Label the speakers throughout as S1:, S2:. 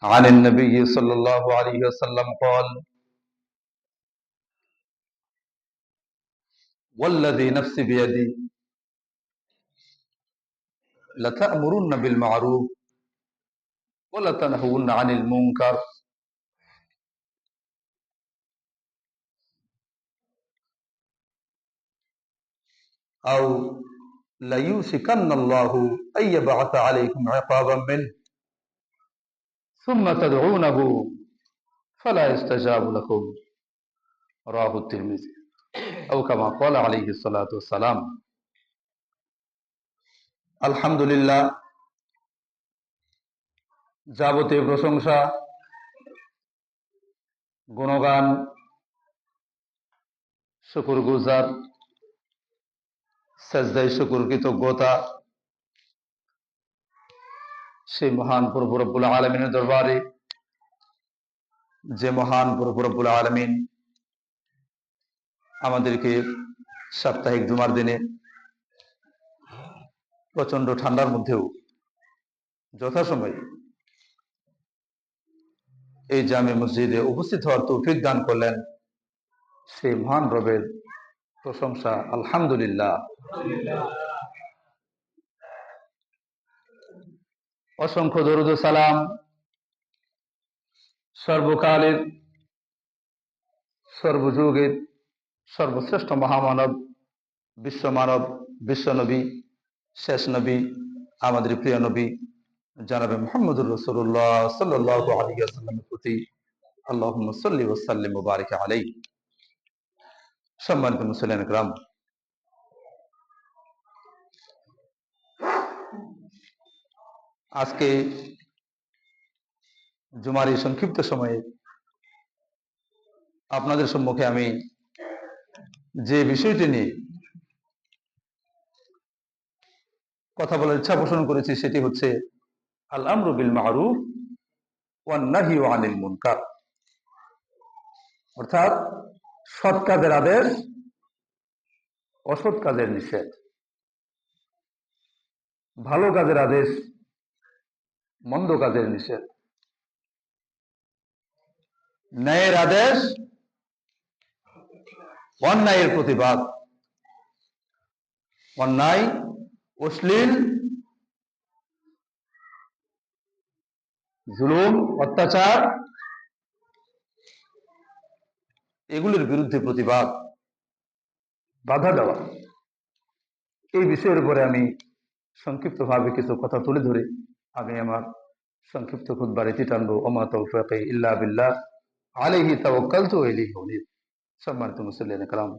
S1: عن النبي صلى الله عليه وسلم قال والذي نفسي بيدي لتأمرن بالمعروف ولتنهون عن المنكر أو ليوشكن الله أن يبعث عليكم عقابا منه ثم تدعونه فلا يستجاب لكم رواه الترمذي أو كما قال عليه الصلاة والسلام আলহামদুলিল্লাহ যাবতীয় প্রশংসা গুণগান শুকরগুজার সেজদায় শুকর কৃতজ্ঞতা সেই মহান প্রভু রব্বুল আলামিনের দরবারে যে মহান প্রভু রব্বুল আলামিন আমাদেরকে সাপ্তাহিক জুমার দিনে প্রচন্ড ঠান্ডার মধ্যেও যথাসময়ে এই জামে মসজিদে উপস্থিত হওয়ার তৌফিক দান করলেন সেই মহান রবের প্রশংসা আলহামদুলিল্লাহ। অসংখ্য দরুদ ও সালাম সর্বকালের সর্বযুগের সর্বশ্রেষ্ঠ মহামানব বিশ্বমানব বিশ্বনবী শেষ নবী আমাদের প্রিয় নবী জনাবে মুহাম্মদুর রাসূলুল্লাহ সাল্লাল্লাহু আলাইহি ওয়াসাল্লামের প্রতি আল্লাহুম্মা সাল্লি ওয়া সাল্লিম ওয়া বারিক আলাইহি। সম্মানিত মুসলিম کرام, আজকে জুমার এই সংক্ষিপ্ত সময়ে আপনাদের সম্মুখে আমি যে বিষয়টি নিয়ে কথা বলার ইচ্ছা পোষণ করেছি সেটি হচ্ছে আল আমরু বিল মারুফ ওয়ান নাহয়ু আনিল মুনকার, অর্থাৎ সৎ কাজের আদেশ অসৎ কাজের নিষেধ, ভালো কাজের আদেশ মন্দ কাজের নিষেধ, ন্যায়ের আদেশ অন্যায়ের প্রতিবাদ, অন্যায় অশ্লীল জুলুম অত্যাচার এগুলির বিরুদ্ধে প্রতিবাদ বাধা দেওয়া, এই বিষয়ের উপরে আমি সংক্ষিপ্তভাবে কিছু কথা তুলে ধরে আমি আমার সংক্ষিপ্ত খুতবার ইতি টানবো। ওমা তাওফীকি ইল্লা বিল্লাহ আলাইহি তাওয়াক্কালতু ওয়া ইলাইহি উনীব। সম্মানিত মুসলিম کرام,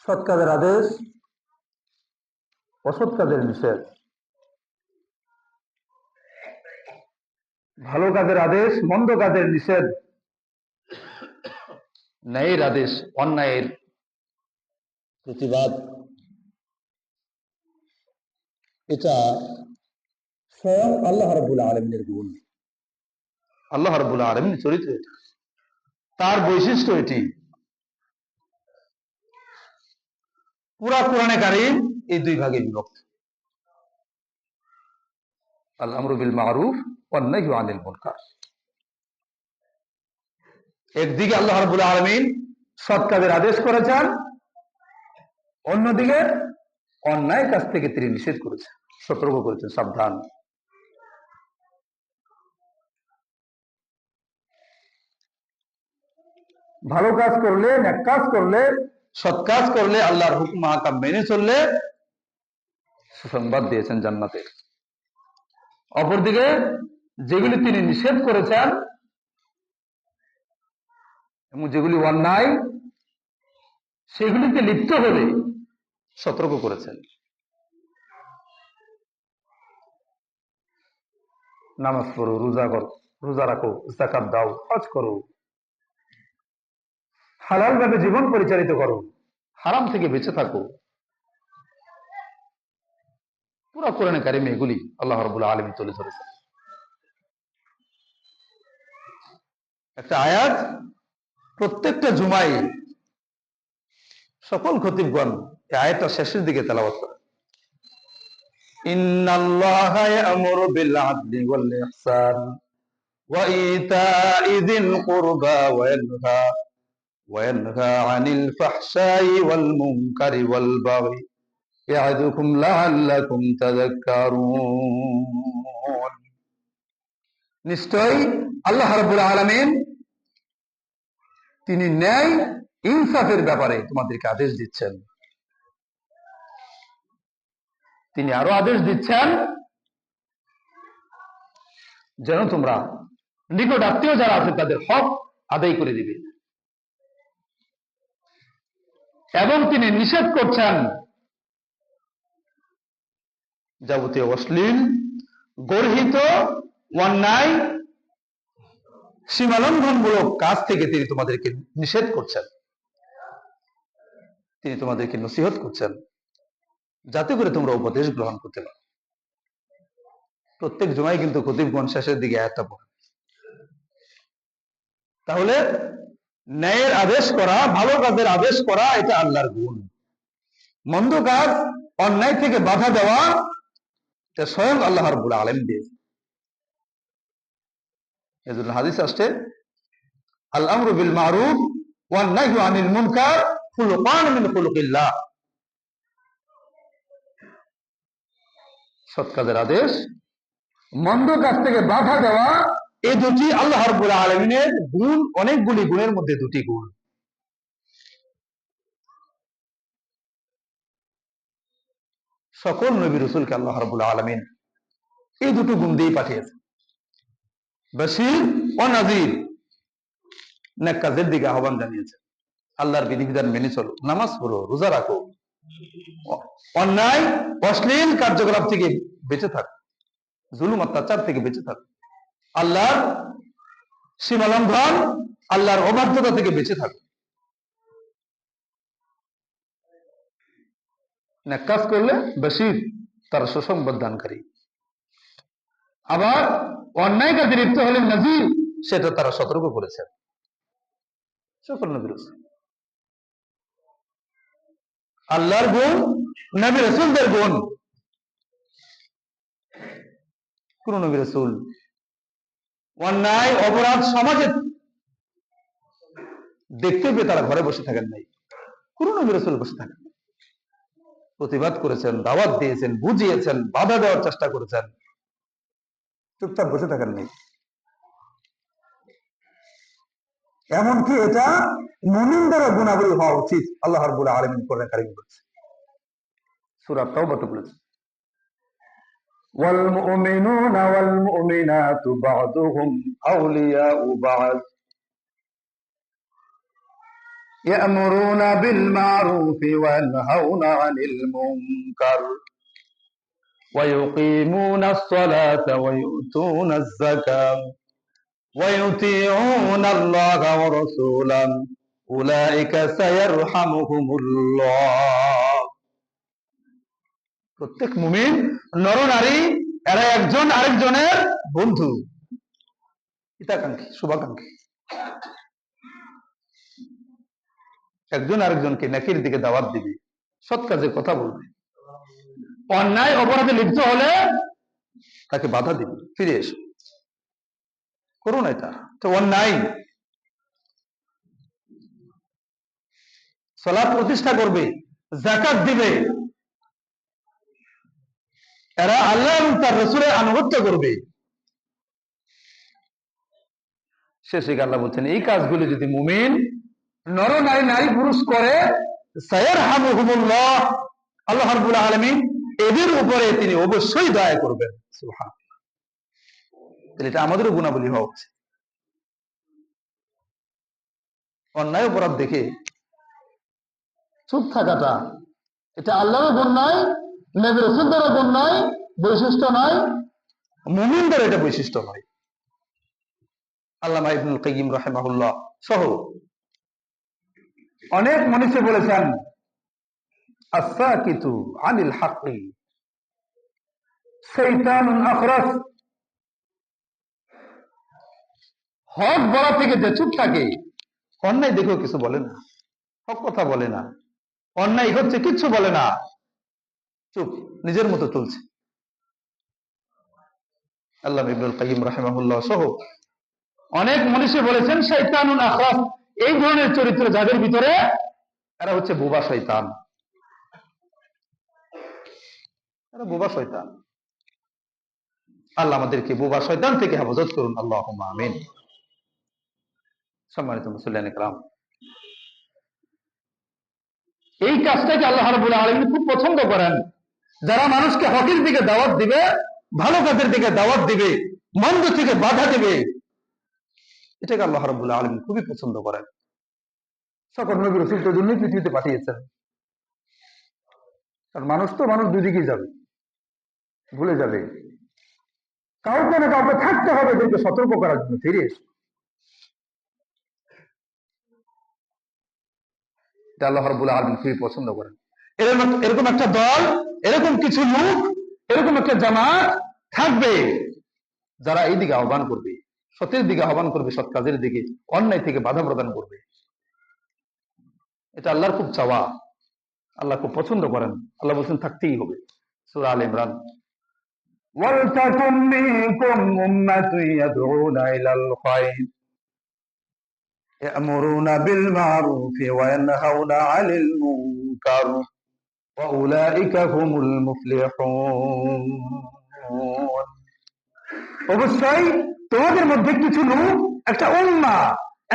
S1: সৎ কাজের আদেশ অসৎ কাজের নিষেধ, ভালো কাজের আদেশ মন্দ কাজের নিষেধ, ন্যায়ের আদেশ অন্যায়ের প্রতিবাদ, এটা স্বয়ং আল্লাহ রাব্বুল আলামিনের গুণ, আল্লাহ রাব্বুল আলামিনের চরিত্র, এটা তার বৈশিষ্ট্য। এটি পুরা কোরআনে কারীম এই দুই ভাগে বিভক্ত, আল আমরু বিল মারুফ ওয়ান নাহয়ু আনিল মুনকার। একদিকে আল্লাহ রাব্বুল আলামিন সৎ কাজের আদেশ করেছেন, অন্যদিকে অন্যায় কাজ থেকে তিনি নিষেধ করেছেন, সতর্ক করেছেন, সাবধান। ভালো কাজ করলে, নেক কাজ করলে, সৎ কাজ করলে, আল্লাহর হুকুম আহকাম মেনে চললে সুসংবাদ দিয়েছেন জান্নাতের। অপরদিকে যেগুলি তিনি নিষেধ করেছেন এবং যেগুলি অন্যায় সেগুলিতে লিপ্ত হলে সতর্ক করেছেন। নামাজ পড়ো, রোজা করো, রোজা রাখো, যাকাত দাও, হজ করো, হালাল ভাবে জীবন পরিচালিত করো, হারাম থেকে বেঁচে থাকো। পুরো কোরআনে কারিমে এগুলি আল্লাহ রাব্বুল আলামিন তুলে ধরেছেন। একটা আয়াত প্রত্যেকটা জুমায় সকল খতিবগণ এই আয়াতটা শেষের দিকে তেলাওয়াত করে। ইন্নাল্লাহা ইয়া'মুরু বিল আদলি ওয়াল ইহসান ওয়া ইতা'i যিল কুরবা ওয়া ইয়ানহা 'আনিল ফাহশাই ওয়াল মুনকারি ওয়াল বাগই ইয়া'যুকুম লা'আল্লাকুম তাযাক্কারুন। নিশ্চয়ই আল্লাহ রাব্বুল আলামিন তিনি ন্যায় ইনসাফের ব্যাপারে তোমাদেরকে আদেশ দিচ্ছেন। তিনি আরো আদেশ দিচ্ছেন যেন তোমরা নিকট আত্মীয় যারা আছে তাদের হক আদায় করে দিবে, এবং তিনি নিষেধ করছেন যাবতীয় অশ্লীল, গর্হিত, অন্যায়, সীমালঙ্ঘনমূলক কাজ থেকে তিনি তোমাদেরকে নিষেধ করছেন। তিনি তোমাদেরকে নসিহত করছেন যাতে করে তোমরা উপদেশ গ্রহণ করতে পারো। প্রত্যেক জুমায় কিন্তু খতিবগণ শেষের দিকে আয়াতটা পড়ে। তাহলে ন্যায়ের আদেশ করা, ভালো কাজের আদেশ করা, এটা আল্লাহর গুণ। মন্দ কাজ, অন্যায় থেকে বাধা দেওয়া, এটা স্বয়ং আল্লাহ রাব্বুল আলামিন দিয়েছে। এজন্য হাদিস আসছে, আল আমরু বিল মারুফ ওয়ান নাহয়ু আনিল মুনকার খুলুকান মিন খুলুকিল্লাহ। সৎ কাজের আদেশ, মন্দ কাজ থেকে বাধা দেওয়া, এই দুটি আল্লাহ রাব্বুল আলামিনের গুণ। অনেকগুলি গুণের মধ্যে দুটি গুণ। সকল নবী রাসূলকে আল্লাহ রাব্বুল আলামিন এই দুটো গুণ দিয়ে পাঠিয়েছে। বাশীর ও নাযীর, নেক কাজের দিকে আহ্বান জানিয়েছে। আল্লাহর বিধিবিধান মেনে চলো, নামাজ পড়ো, রোজা রাখো, অন্যায় অশ্লীল কার্যকলাপ থেকে বেঁচে থাকো, জুলুম অত্যাচার থেকে বেঁচে থাকো, আল্লাহর সীমালঙ্ঘন, আল্লাহর অবাধ্যতা থেকে বেঁচে থাকো। নেক কাজ করলে বাশীর, তার সুসংবাদ দানকারী। আবার অন্যায় কাজে লিপ্ত হলে নাযীর, সেটা তারা সতর্ক করেছে। সকল নবী রাসূল আল্লাহর গুণ, নবী রাসূলদের গুণ। কোন নবী রাসূল অন্যায় অপরাধ সমাজে দেখতে পেয়ে তারা ঘরে বসে থাকেন নাই। কোন নবী রাসূল বসে থাকেন, প্রতিবাদ করেছেন, দাওয়াত দিয়েছেন, বুঝিয়েছেন, বাধা দেওয়ার চেষ্টা করেছেন, চুপচাপ বসে থাকেন নাই। এমনকি এটা মুমিনদের গুণাবলী হওয়া উচিত। আল্লাহ রাব্বুল আলামিন কোরআনে কারীমে বলেছেন, সূরা তাওবাতে বলেছেন, ওয়াল মুমিনুনা ওয়াল মুমিনাতু বা'দুহুম আউলিয়াউ বা'দ ইয়া'মুরুনা বিল মা'রুফি ওয়া ইয়ানহাউনা 'আনিল মুনকার ওয়া ইউকিমুনাস সালাতা ওয়া ইউতুনাজ যাকাত ওয়া ইউতিউনা আল্লাহা ওয়া রাসূলাহু উলাইকা সায়ারহামুহুমুল্লাহ। প্রত্যেক মুমিন, নর নারী, এরা একজন আরেকজনের বন্ধু, হিতাকাঙ্ক্ষী, শুভাকাঙ্ক্ষী। একজন আরেকজনকে নেকির দিকে দাওয়াত দিবে, সৎ কাজের কথা বলবে, অন্যায় অপরাধে লিপ্ত হলে তাকে বাধা দিবে, ফিরে এসো, করো না এটা তো অন্যায়। সালাত প্রতিষ্ঠা করবে, যাকাত দিবে, এরা আল্লাহ এবং তার রাসূলের আনুগত্য করবে। শেষে আল্লাহ বলছেন, এই কাজগুলি যদি মুমিন নর নারী, নারী পুরুষ করে, সায়ারহামুহুমুল্লাহ, আল্লাহ রাব্বুল আলামিন এদের উপরে তিনি অবশ্যই দয়া করবেন। সুবহানাল্লাহ। তাহলে এটা আমাদেরও গুণাবলী হওয়া উচিত। অন্যায় অপরাধ দেখে চুপ থাকাটা, এটা আল্লাহর গুণ নয়, নবী রাসূলদের গুণ নয়, বৈশিষ্ট্য নয়, মুমিনদের এটা বৈশিষ্ট্য নয়। আল্লামা ইবনুল কাইয়্যিম রাহিমাহুল্লাহ সহ অনেক মনীষী বলেছেন, আস-সাকিতু আনিল হাক্কি শাইতানুন আখরাস। হক বলা থেকে যে চুপ থাকে, অন্যায় দেখেও কিছু বলে না, হক কথা বলে না, অন্যায় হচ্ছে কিচ্ছু বলে না, চুপ, নিজের মতো চলছে, আল্লামা ইবনুল কাইয়্যিম রাহিমাহুল্লাহ সহ অনেক মনীষী বলেছেন শয়তানুন আখরাস, এই ধরনের চরিত্র যাদের ভিতরে, এরা হচ্ছে বোবা শয়তান, এরা বোবা শয়তান। আল্লাহ আমাদেরকে বোবা শয়তান থেকে হেফাজত করুন, আল্লাহুম্মা আমিন। সম্মানিত মুসল্লিয়ানে কেরাম, এই কাজটাকে আল্লাহ রাব্বুল আলামিন খুব পছন্দ করেন। যারা মানুষকে হকের দিকে দাওয়াত দিবে, ভালো কাজের দিকে দাওয়াত দিবে, মন্দ থেকে বাধা দিবে, এটাকে আল্লাহ রাব্বুল আলামিন খুবই পছন্দ করেন। সকল নবী রাসূল তো জন্যই পৃথিবীতে পাঠিয়েছেন। কারণ মানুষ তো মানুষ দুই দিকেই যাবে, ভুলে যাবে। কাউকে না কাউকে থাকতে হবে এদেরকে সতর্ক করার জন্য, ফিরে এসে এটা আল্লাহ রাব্বুল আলামিন খুবই পছন্দ করেন। এরকম একটা দল, এরকম কিছু লোক, এরকম একটা জামাত থাকবে যারা এই দিকে আহ্বান করবে, সত্যের দিকে আহ্বান করবে, সৎ কাজের দিকে, অন্যায় থেকে বাধা প্রদান করবে। এটা আল্লাহর খুব চাওয়া, আল্লাহ খুব পছন্দ করেন। আল্লাহ বলছেন থাকতেই হবে। সূরা আলে ইমরান, ওয়ালতাকুম মিনকুম উম্মাতুন ইয়াদউনা ইলাল খায়র ইয়ামুরুনা বিল মা'রুফি ওয়া ইয়ানহাউনা 'আনিল মুনকার ওয়া উলাইকা হুমুল মুফলিহুন। অবশ্যই তোমাদের মধ্যে কিছু লোক, একটা উম্মাহ,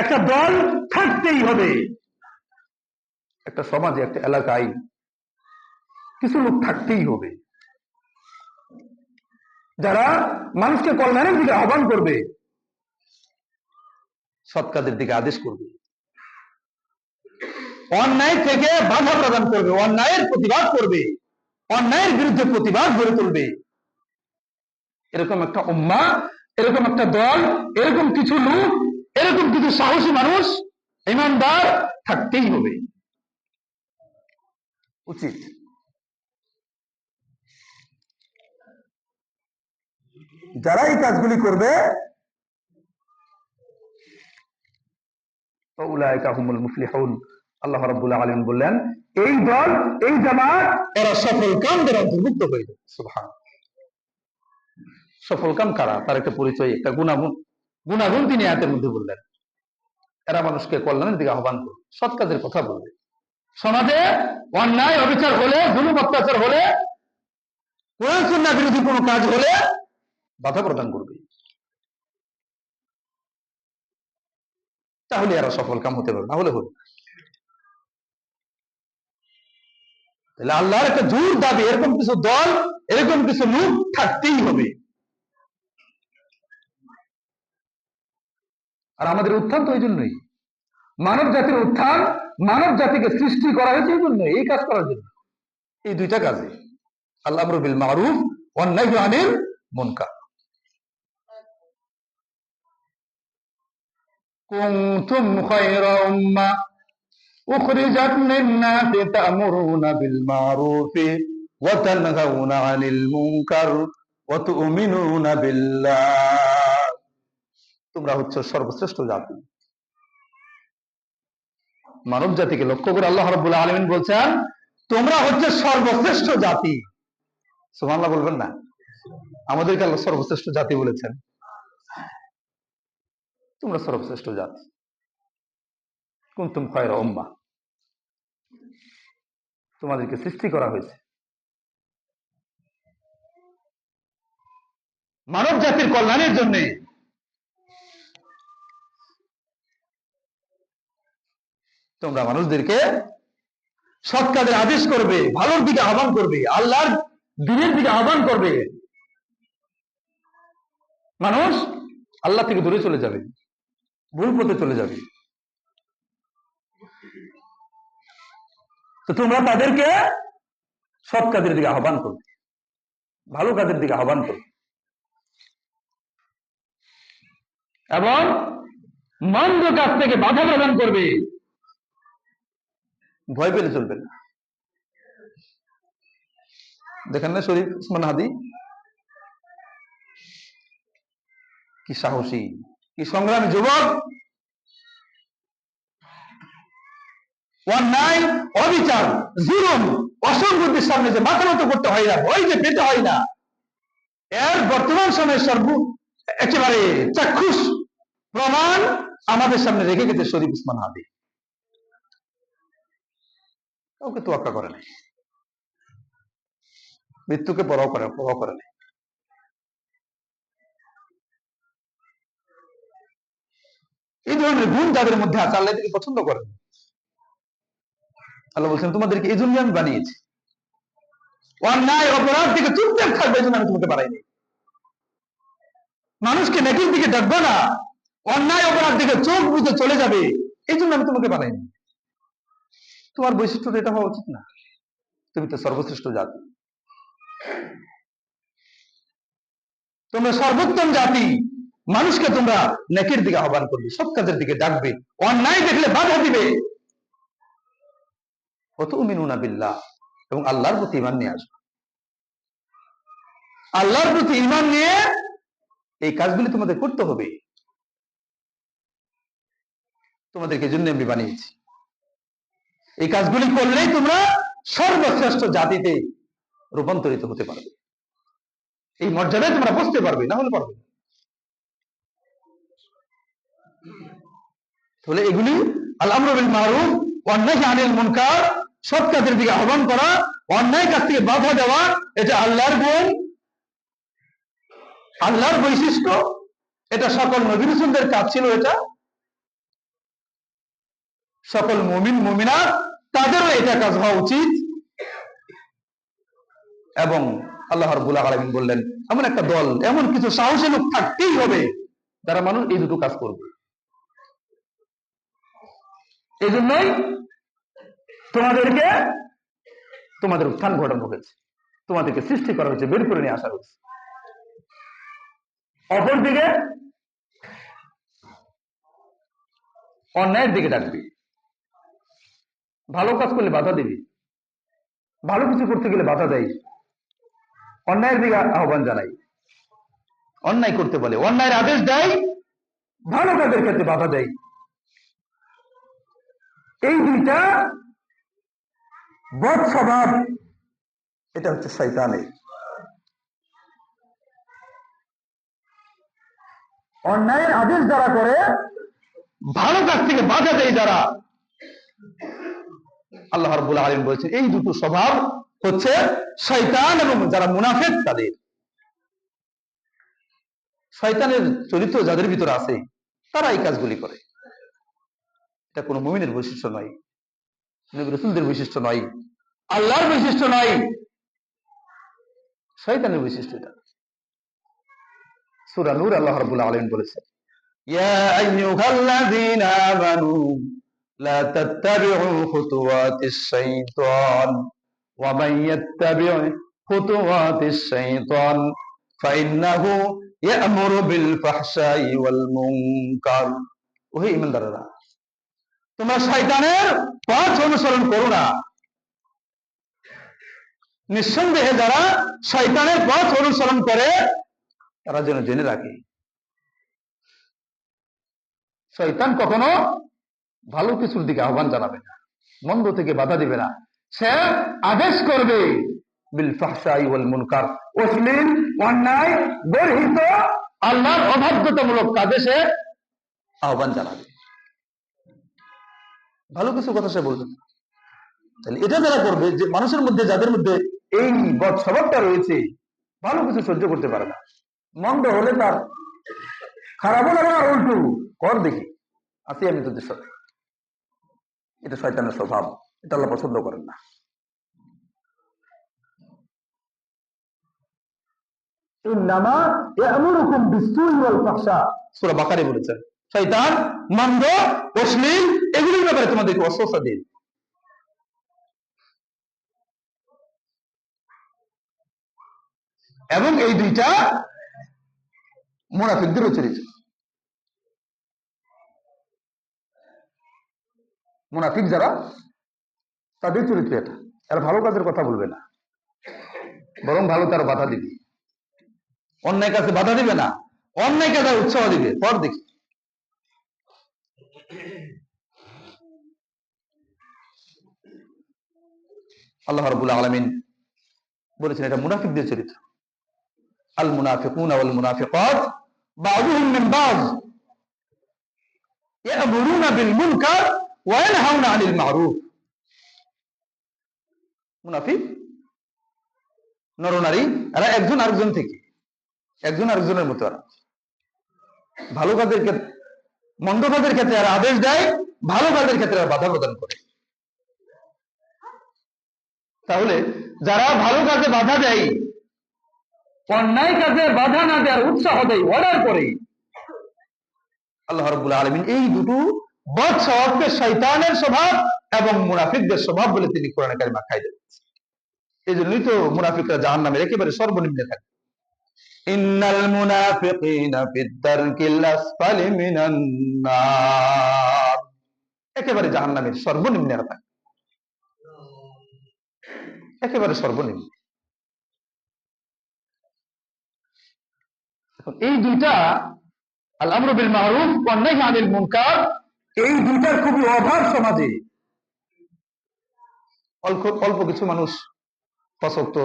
S1: একটা দল থাকতেই হবে। একটা সমাজে, একটা এলাকায় কিছু লোক থাকতেই হবে যারা মানুষকে কল্যাণের দিকে আহ্বান করবে, সৎ কাজের দিকে আদেশ করবে, অন্যায় থেকে বাধা প্রদান করবে, অন্যায়ের প্রতিবাদ করবে, অন্যায়ের বিরুদ্ধে প্রতিবাদ গড়ে তুলবে। এরকম একটা উম্মাহ, এরকম একটা দল, এরকম কিছু লোক, এরকম কিছু সাহসী মানুষ, ঈমানদার থাকতেই হবে, উচিত। যারা এই কাজগুলি করবে উলাইকা হুমুল মুফলিহুন, আল্লাহ রাব্বুল আলামিন বললেন এই দল, এই জামাত, এরা সফল কামদের অন্তর্ভুক্ত হয়ে যাবে। সুবহানাল্লাহ। সফল কাম কারা, তার একটা পরিচয়, একটা গুণাগুণ তিনি আয়াতের মধ্যে বললেন। এরা মানুষকে কল্যাণের দিকে আহ্বান করবে, সৎ কাজের কথা বলবে, সমাজে অন্যায় অবিচার হলে, জুলুম অত্যাচার হলে, কোরআন সুন্নাহ বিরোধী কোনো কাজ হলে বাধা প্রদান করবে। তাহলে এরা সফল কাম হতে পারবে, না হলে হবে। তাহলে আল্লাহর একটা জোর দাবি, এরকম কিছু দল, এরকম কিছু লোক থাকতেই হবে। আর আমাদের উত্থান তো এই জন্যই, মানব জাতির উত্থান, মানব জাতিকে সৃষ্টি করা হয়েছে এই জন্য, এই কাজ করার জন্য। এই দুইটা কাজে, আল্লাহ আমরু বিল মারুফ ওয়ান নাহয়ু আনিল মুনকার। কুনতুম খায়রা উম্মাহ উখরিজাত লিন-নাসি তা'মুরুনা বিল মারুফি ওয়া তানহাউনা আনিল মুনকার ওয়া তু'মিনুনা বিল্লাহ। তোমরা হচ্ছে সর্বশ্রেষ্ঠ জাতি। মানব জাতিকে লক্ষ্য করে আল্লাহ রাব্বুল আলামিন বলছেন তোমরা হচ্ছে সর্বশ্রেষ্ঠ জাতি। সুবহানাল্লাহ বলবেন না? আমাদেরকে আল্লাহ সর্বশ্রেষ্ঠ জাতি বলেছেন, তোমরা সর্বশ্রেষ্ঠ জাতি। কুনতুম খায়রা উম্মাহ, তোমাদেরকে সৃষ্টি করা হয়েছে মানব জাতির কল্যাণের জন্য। তোমরা মানুষদেরকে সৎ কাজের আদেশ করবে, ভালোর দিকে আহ্বান করবে, আল্লাহর দ্বীনের দিকে আহ্বান করবে। মানুষ আল্লাহ থেকে দূরে চলে যাবে, ভুল পথে চলে যাবে, তো তোমরা তাদেরকে সৎ কাজের দিকে আহ্বান করবে, ভালো কাজের দিকে আহ্বান করবে এবং মন্দ কাজ থেকে বাধা প্রদান করবে। ভয় পেলে চলবে না। দেখেন না শরীফ উসমান হাদি কি সাহসী, কি সংগ্রামী যুবক। অন্যায়, অবিচার, জুলুম, অসঙ্গতির সামনে যে মাথা নত করতে হয় না, ভয় যে পেতে হয় না, এর বর্তমান সময়ের একেবারে চাক্ষুষ প্রমাণ আমাদের সামনে রেখে গেছে শরীফ উসমান হাদি। কাউকে তোয়াক্কা করে নাই, মৃত্যুকে পরোয়া করে নাই। এই ধরনের গুণ যাদের মধ্যে আছে আল্লাহ এদেরকে পছন্দ করেন। আল্লাহ বলছেন তোমাদেরকে এই জন্য আমি বানিয়েছি, অন্যায় অপরাধ থেকে চুপচাপ থাকবে এই জন্য আমি তোমাকে বানাইনি। মানুষকে নেকির দিকে ডাকবে না, অন্যায় অপরাধ দিকে চোখ বুঝে চলে যাবে, এই জন্য আমি তোমাকে বানাইনি। তোমার বৈশিষ্ট্য এটা হওয়া উচিত না। তুমি তো সর্বশ্রেষ্ঠ জাতি, তোমরা সর্বোত্তম জাতি। মানুষকে তোমরা নেকির দিকে আহ্বান করবে, সৎ কাজের দিকে ডাকবে, অন্যায় দেখলে বাধা দিবে। ওয়াতুমিনুনা বিল্লাহ, এবং আল্লাহর প্রতি ঈমান নিয়ে আসবে। আল্লাহর প্রতি ঈমান নিয়ে এই কাজগুলি তোমাদের করতে হবে। তোমাদেরকে জন্য আমি বানিয়েছি। এই কাজগুলি করলেই তোমরা সর্বশ্রেষ্ঠ জাতিতে রূপান্তরিত হতে পারবে, এই মর্যাদায় তোমরা বসতে পারবে, না হলে পারবে না। তাহলে এগুলি আল আমরু বিল মারুফ ওয়ান নাহই আনিল মুনকার, সৎ কাজের দিকে আহ্বান করা, অন্যায় কাজ থেকে বাধা দেওয়া, এটা আল্লাহর গুণ, আল্লাহর বৈশিষ্ট্য। এটা সকল নবী রাসূলদের কাজ ছিল, এটা সকল মুমিন মুমিনাত তাদেরও এটা কাজ হওয়া উচিত। এবং আল্লাহ রাব্বুল আলামিন বললেন এমন একটা দল, এমন কিছু সাহসী লোক থাকতেই হবে যারা মানুষ এই দুটো কাজ করবে। এই জন্যই তোমাদের উত্থান ঘটানো হয়েছে, তোমাদেরকে সৃষ্টি করা হয়েছে, বের করে নিয়ে আসা হয়েছে। অপরদিকে অন্যায়ের দিকে ডাকবে, ভালো কাজ করলে বাধা দিবি, ভালো কিছু করতে গেলে বাধা দেয়, অন্যায়ের দিকে আহ্বান জানাই, অন্যায় করতে বলে, অন্যায়ের আদেশ দেয়, ভালো কাজের ক্ষেত্রে বাধা দেয়। এই দুইটা বদ স্বভাব, এটা হচ্ছে শয়তানের। অন্যায়ের আদেশ যারা করে, ভালো কাজ থেকে বাধা দেয় যারা, আল্লাহ রাব্বুল আলামিন বলেছেন এই দুটো স্বভাব হচ্ছে শয়তান এবং যারা মুনাফিক তাদের। শয়তানের চরিত্র যাদের ভিতরে আছে তারা এই কাজগুলি করে। এটা কোনো মুমিনের বৈশিষ্ট্য নয়, নবী রাসূলদের বৈশিষ্ট্য নয়, আল্লাহর বৈশিষ্ট্য নয়, শয়তানের বৈশিষ্ট্য এটা। সূরা নূর আল্লাহ রাব্বুল আলামিন বলেছেন ইয়া আইয়ুহাল্লাযীনা আমানু লা তাত্তাবিউ খুতুওয়াতিশ শাইতান ওয়া মান ইয়াত্তাবি' খুতুওয়াতিশ শাইতান ফাইন্নাহু ইয়া'মুরু বিল ফাহশাই ওয়াল মুনকার। ওহে ঈমানদাররা, তোমরা শয়তানের পথ অনুসরণ করো না। নিঃসন্দেহে যারা শয়তানের পথ অনুসরণ করে তারা যেন জেনে রাখে শয়তান কখনো ভালো কিছুর দিকে আহ্বান জানাবে না, মন্দ থেকে বাধা দিবে না। সে আদেশ করবে বিল ফাহশাই ওয়াল মুনকার, অশ্লীল, অন্যায়, গর্হিত, আল্লাহর অবাধ্যতামূলক কাজে সে আহ্বান জানাবে, ভালো কিছু কথা সে বলবে। তাহলে এটা যারা করবে, যে মানুষের মধ্যে যাদের মধ্যে এই বদ স্বভাবটা রয়েছে, ভালো কিছু সহ্য করতে পারে না, মন্দ হলে তার খারাপও লাগে না, উল্টো কর দেখি আসি আমি তোদের সাথে, এটা শয়তানের স্বভাব, এটা আল্লাহ পছন্দ করেন না। ইন্নামা ইয়া'মুরুকুম বিস-সুই ওয়াল ফাহশা, সূরা বাকারায় বলেছেন শয়তান মন্দ, অশ্লীল এগুলোর ব্যাপারে তোমাদেরকে ওয়াসওয়াসা দেয়। এবং এই দুইটা মুনাফিকদেরও চরিত্র। মুনাফিক যারা, তাদের চরিত্র এটা, এরা ভালো কাজের কথা বলবে না, বরং ভালো তার বাধা দিবে, অন্যায় কাজে বাধা দিবে না, অন্যায় কাজে উৎসাহ দিবে। পর দেখি আল্লাহ রাব্বুল আলামিন বলেছেন এটা মুনাফিকদের চরিত্র। আল মুনাফিকুনা ওয়াল মুনাফিকাত বা'দুহুম মিন বা'দ ইয়া'মুরুনা বিল মুনকার ওয়া ইয়ানহাউনা আনিল মা'রুফ। মুনাফিক নরনারী এরা একজন আরেকজন থেকে, একজন আরেকজনের মতো। এরা ভালো কাজের ক্ষেত্রে, মন্দ কাজের ক্ষেত্রে এরা আদেশ দেয়, ভালো কাজের ক্ষেত্রে এরা বাধা প্রদান করে। তাহলে যারা ভালো কাজে বাধা দেয়, অন্যায় কাজে বাধা না দেওয়ার উৎসাহ দেয়, অর্ডার করে, আল্লাহ রাব্বুল আলামিন এই দুটো বদ স্বভাবকে শয়তানের স্বভাব এবং মুনাফিকদের স্বভাব বলে তিনি কোরআনে কারিমে খাই দেন। এই জন্যই তো মুনাফিকরা জাহান্নামের একেবারে সর্বনিম্নে থাকে। ইন্নাল মুনাফিকিনা ফিদ দারকিল আসফালি মিনান নার, একেবারে জাহান্নামের সর্বনিম্নে থাকে, একেবারে সর্বনিম্ন। এই দুইটা আল আমরু বিল মারুফ ওয়ান নাহি আনিল মুনকার, এই দুইটার খুবই অভাব সমাজে। অল্প অল্প কিছু মানুষ পাঁচ ওয়াক্ত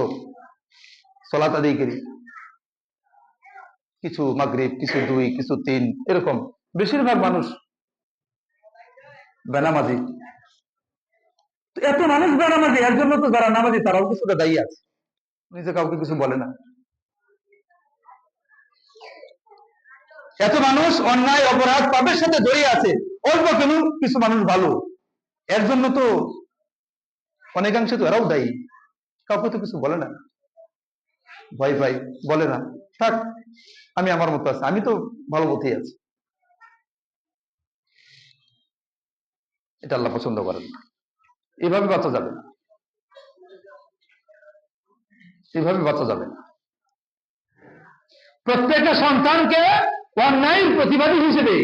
S1: সালাত আদায় করি, কিছু মাগরিব, কিছু দুই, কিছু তিন, এরকম। বেশিরভাগ মানুষ বেনামাজি। এত মানুষ বেনামাজি, এর জন্য তো যারা নামাজি তারাও কিছুটা দায়ী আছে, নিজে কাউকে কিছু বলে না। এত মানুষ অন্যায় অপরাধ পাপের সাথে জড়িয়ে আছে, অল্প কেন কিছু মানুষ ভালো, এর জন্য তো অনেকাংশে তো এরাও দায়ী, কাউকে তো কিছু বলে না, ভয় পাই, বলে না, থাক আমি আমার মতো আছি, আমি তো ভালো পথেই আছি। এটা আল্লাহ পছন্দ করেন না। এভাবে বাঁচা যাবে না, এভাবে বাঁচা যাবে না। প্রত্যেকটা সন্তানকে অন্যায়ের প্রতিবাদী হিসেবে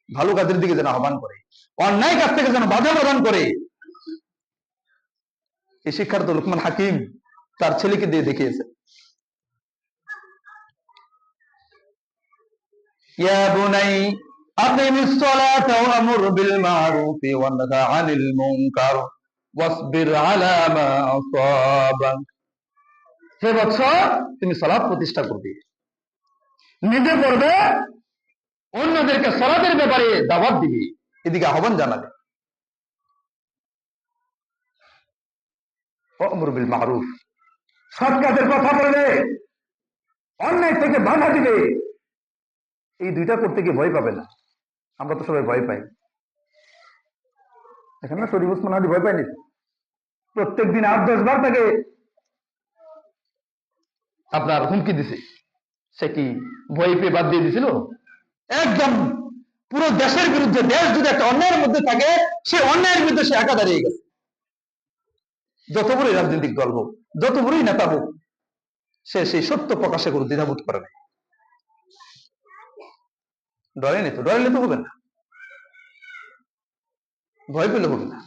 S1: ভালো কাজের দিকে যেন আহ্বান করে, অন্যায় কাজ থেকে যেন বাধা প্রদান করে, এই শিক্ষার তো লুকমান হাকিম তার ছেলেকে দিয়ে দেখিয়েছে। ইয়া বুনাই আকিমিস সালাতা ওয়া আমুর বিল মারুফি ওয়া নাহি আনিল মুনকার ওয়াসবির আলা মা আসাবাক। হে বৎস, তুমি সালাত প্রতিষ্ঠা করবে, নিজে পড়বে, অন্যদেরকে সালাতের ব্যাপারে দাওয়াত দিবে, এদিকে আহ্বান জানাবে। ওয়ামুর বিল মারুফ, সৎ কাজের কথা বলবে, অন্যায় থেকে বাধা দিবে। এই দুইটা করতে গিয়ে ভয় পাবে না। আমরা তো সবাই ভয় পাই, দেখেন না শরীফ ওসমান হাদি ভয় পায়নি, প্রত্যেক দিন 8-10 বার তাকে আপনার হুমকি দিছে। সে কি ভয় পেয়ে বাদ দিয়ে দিছিল? একদম পুরো দেশের বিরুদ্ধে, দেশ যদি একটা অন্যায়ের মধ্যে থাকে, সে অন্যায়ের বিরুদ্ধে সে একা দাঁড়িয়ে গেছে। যত বড়ই রাজনৈতিক দল হোক, যত বড়ই নেতা হোক, সে সেই সত্য প্রকাশে কোনো দ্বিধাবোধ করে না। ডরেনি তো, ডরাইলে তো হবে না, ভয় পেলে হবে না।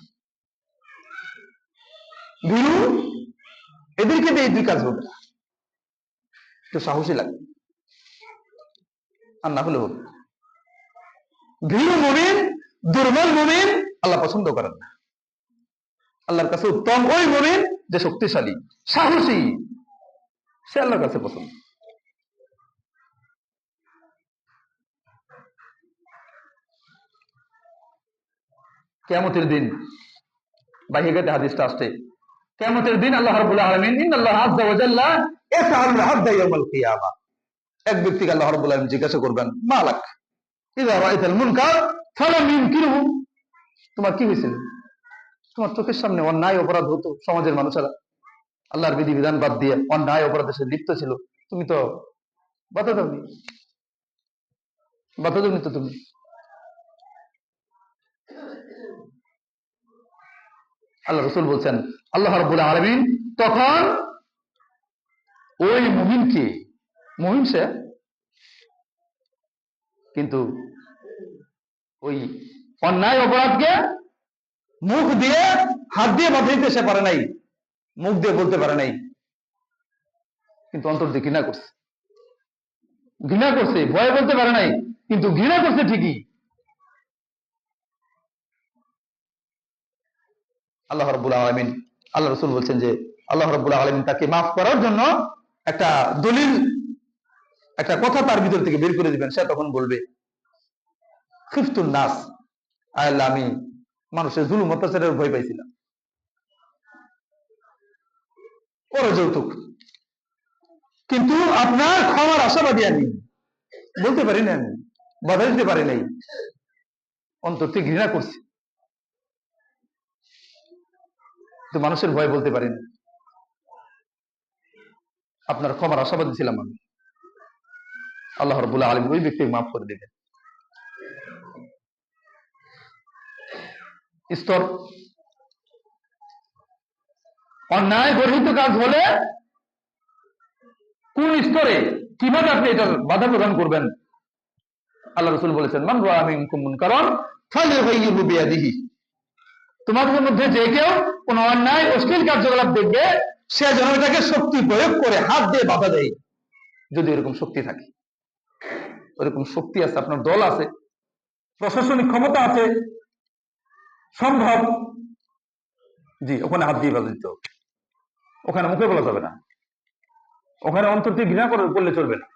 S1: ভীরু, এদেরকে দিয়ে এই দুই কাজ হবে না, তো সাহসী লাগবে, আর না হলে হবে না। ভীরু মুমিন, দুর্বল মুমিন আল্লাহ পছন্দ করেন না। আল্লাহর কাছে উত্তম ওই মুমিন যে শক্তিশালী, সাহসী, সে আল্লাহর কাছে পছন্দ। কিয়ামতের দিন বাহিগাতে হাদিসটা আসছে, কিয়ামতের দিন আল্লাহ রাব্বুল আলামিন ইন্নাল্লাহ আযজা ওয়া জাল্লা ইয়াসআলুল আবদা ইয়াউমাল কিয়ামা, এক ব্যক্তিকে আল্লাহ রাব্বুল আলামিন জিজ্ঞাসা করবেন, মালাক ইযা রাআইতাল মুনকার ফালাম ইনকিরহু, তোমার কি হয়েছিল? তোমার চোখের সামনে অন্যায় অপরাধ হতো, সমাজের মানুষেরা আল্লাহর বিধিবিধান বাদ দিয়ে অন্যায় অপরাধের সাথে লিপ্ত ছিল, তুমি তো বাধা দাওনি, বাধা দাওনি তো তুমি। আল্লাহ রাসূল বলছেন, আল্লাহ রাব্বুল আলামিন তখন ওই মুমিনকে, মুমিন সে, কিন্তু ওই অন্যায় অপরাধকে মুখ দিয়ে, হাত দিয়ে বাধা দিতে সে পারে নাই, মুখ দিয়ে বলতে পারে নাই, কিন্তু অন্তর দিয়ে ঘৃণা করছে, ঘৃণা করছে, ভয় বলতে পারে নাই, কিন্তু ঘৃণা করছে ঠিকই। আল্লাহ রাব্বুল আলামিন, আল্লাহ রাসূল বলছেন যে আল্লাহ রাব্বুল আলামিন তাকে মাফ করার জন্য একটা দলিল, একটা কথা তার ভিতর থেকে বের করে দিবেন। সে তখন বলবে খিফতুন নাস, আল্লাহ আমি মানুষের জুলুম অত্যাচারের ভয় পাইছিলাম। ওরা যৌতুক, কিন্তু আপনার ক্ষমার আশাবাদী আমি, বলতে পারি না, আমি বাধা দিতে পারি নাই, অন্তর থেকে ঘৃণা করছি, তো মানুষের ভয় বলতে পারি না, আপনার ক্ষমার আশাবাদী ছিলাম আমি। আল্লাহ রাব্বুল আলামিন ওই ব্যক্তিকে মাফ করে দিবেন। স্তর, অন্যায় গর্হিত কাজ হলে কোন স্তরে কিভাবে আপনি এটার বাধা প্রদান করবেন? আল্লাহ রাসূল বলেছেন মান রাআ মিনকুম মুনকারান ফালিয়ুগাইয়িরহু বিয়াদিহি, তোমাদের মধ্যে যে কেউ কোন অন্যায় অশ্লীল কার্যকলাপ দেখবে সে যেন এটাকে শক্তি প্রয়োগ করে হাত দিয়ে বাধা দেয়, যদি এরকম শক্তি থাকে। ওরকম শক্তি আছে, আপনার দল আছে, প্রশাসনিক ক্ষমতা আছে, সম্ভব, জি ওখানে হাত দিয়ে বাধা দিতে হবে। ওখানে মুখে বলা যাবে না, ওখানে অন্তর দিয়ে ঘৃণা করলে চলবে না,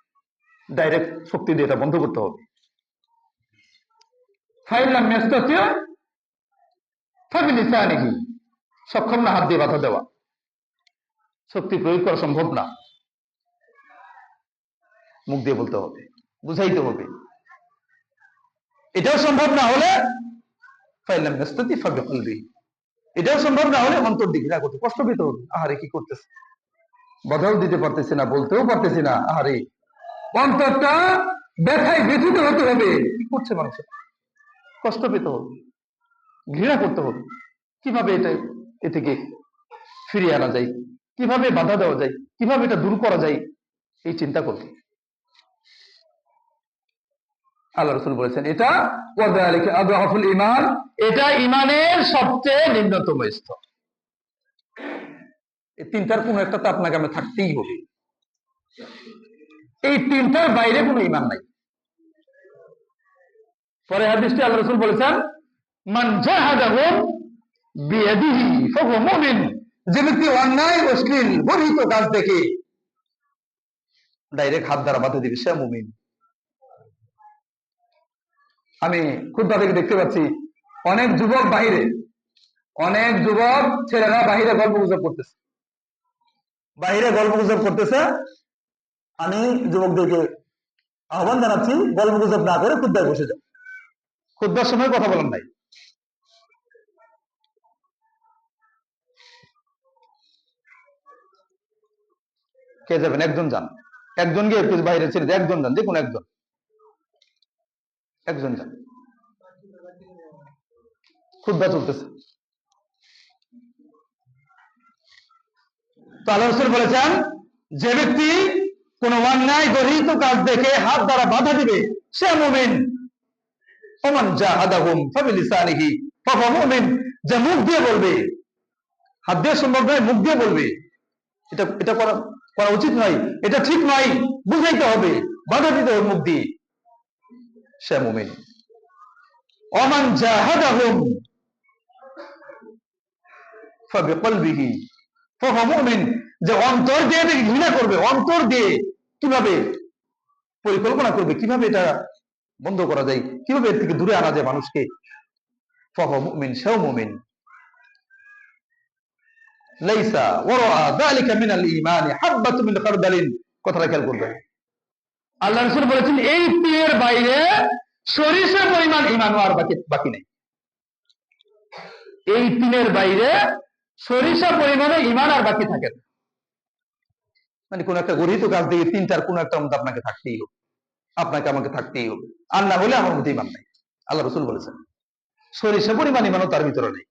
S1: ডাইরেক্ট শক্তি দিয়ে এটা বন্ধ করতে হবে। ফাইলাম ইয়াস্তাতিউ ফাবিলিসানিহি, সক্ষম না হাত দিয়ে বাধা দেওয়া, শক্তি প্রয়োগ করা সম্ভব না, মুখ দিয়ে বলতে হবে, বুঝাইতে হবে। এটাও সম্ভব না হলে ফাইলাম ইয়াস্তাতিউ ফাবিকলবিহি, এটাও সম্ভব না হলে অন্তর দিয়ে ঘৃণা করতে, কষ্ট পেতে হবে, আহারে কি করতেছে, বাধাও দিতে পারতেছি না, বলতেও পারতেছি না, আহারে অন্তরটা ব্যথায় ব্যথিত হতে হবে। কি করছে মানুষের, কষ্ট পেতে হবে, ঘৃণা করতে হবে। কিভাবে এটা এ থেকে ফিরিয়ে আনা যায়, কিভাবে বাধা দেওয়া যায়, কিভাবে এটা দূর করা যায়, এই চিন্তা করতে। আল্লাহ রাসূল বলেছেন এটা ওয়াযালিকা আদআফুল ঈমান, এটা ঈমানের সবচেয়ে নিম্নতম স্তর। এই তিনটার কোন একটা তো আপনাকে আমি থাকতেই হবে, এই তিনটার বাইরে কোনো ঈমান নাই। পরে হাদিসে আল্লাহ রাসূল বলেছেন মান জাহাদাহুম বিয়াদিহি ফাহুয়া মুমিন, যে ব্যক্তি অন্যায় অশ্লীল গর্হিত কাজ দেখে ডাইরেক্ট হাত দ্বারা বাধা দিবে সে মুমিন। আমি খুতবা থেকে দেখতে পাচ্ছি অনেক যুবক বাহিরে, অনেক যুবক ছেলেরা বাহিরে গল্প গুজব করতেছে, বাহিরে গল্প গুজব করতেছে। আমি যুবকদেরকে আহ্বান জানাচ্ছি গল্প গুজব না করে খুতবায় বসে যাও, খুতবার সময় কথা বলেন নাই। কে যাবেন? একজন যান, একজন গিয়ে একটু বাইরে ছেড়ে একজন যান, দেখুন একজন, একজন যান, খুতবা চলতেছে। তো আল্লাহ রাসূল বলেছেন যে ব্যক্তি কোন অন্যায় গর্হিত কাজ দেখে হাত দ্বারা বাধা দিবে সে মুমিন। ওমান জাহাদাহুম ফাবিলিসানিহি ফাহুয়া মুমিন, যে মুখ দিয়ে বলবে, হাত দিয়ে সম্ভব নয়, মুখ দিয়ে বলবে, এটা এটা করা করা উচিত নয়, এটা ঠিক নয়, বুঝাইতে হবে, বাধা দিতে হবে মুখ দিয়ে, সে মুমিন। ওমান জাহাদাহুম ফাবিকলবিহি ফাহুয়া মুমিন, যে অন্তর দিয়ে এটাকে ঘৃণা করবে, অন্তর দিয়ে কিভাবে পরিকল্পনা করবে, কিভাবে এটা বন্ধ করা যায়, কিভাবে এর থেকে দূরে আনা যায় মানুষকে, ফাহুয়া মুমিন, সেও মুমিন। লাইসা ওয়ারা যালিকা মিনাল ঈমানি হাববাতুন মিন খারদালিন, কথাটা খেয়াল করবেন। আল্লাহ রাসূল বলেছেন এই তিনের বাইরে সরিষা পরিমাণ ঈমান আর বাকি নেই। এই তিনের বাইরে সরিষা পরিমাণে ঈমান আর বাকি থাকে না। মানে কোন একটা গর্হিত কাজ দিয়ে তিনটার কোন একটা মধ্যে আপনাকে থাকতেই হবে, আপনাকে আমাকে থাকতেই হবে, আর না হলে আমার মধ্যে ঈমান নাই। আল্লাহ রাসূল বলেছেন সরিষা পরিমাণ ঈমানও তার ভিতরে নেই।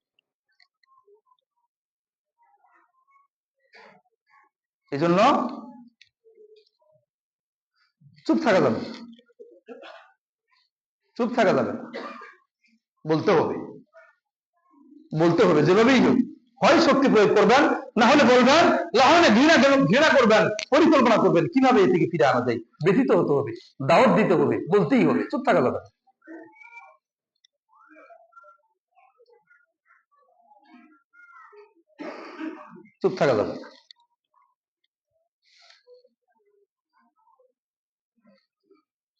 S1: এই জন্য চুপ থাকা যাবে, চুপ থাকা যাবে না, বলতে হবে, বলতে হবে, যেভাবেই হোক, হয় শক্তি প্রয়োগ করবেন, না হলে বলবেন, না হলে ঘৃণা করবেন, পরিকল্পনা করবেন কিভাবে এ থেকে ফিরে আনা যায়, ব্যথিত হতে হবে, দাওয়াত দিতে হবে, বলতেই হবে, চুপ থাকা যাবে না। চুপ থাকা যাবে।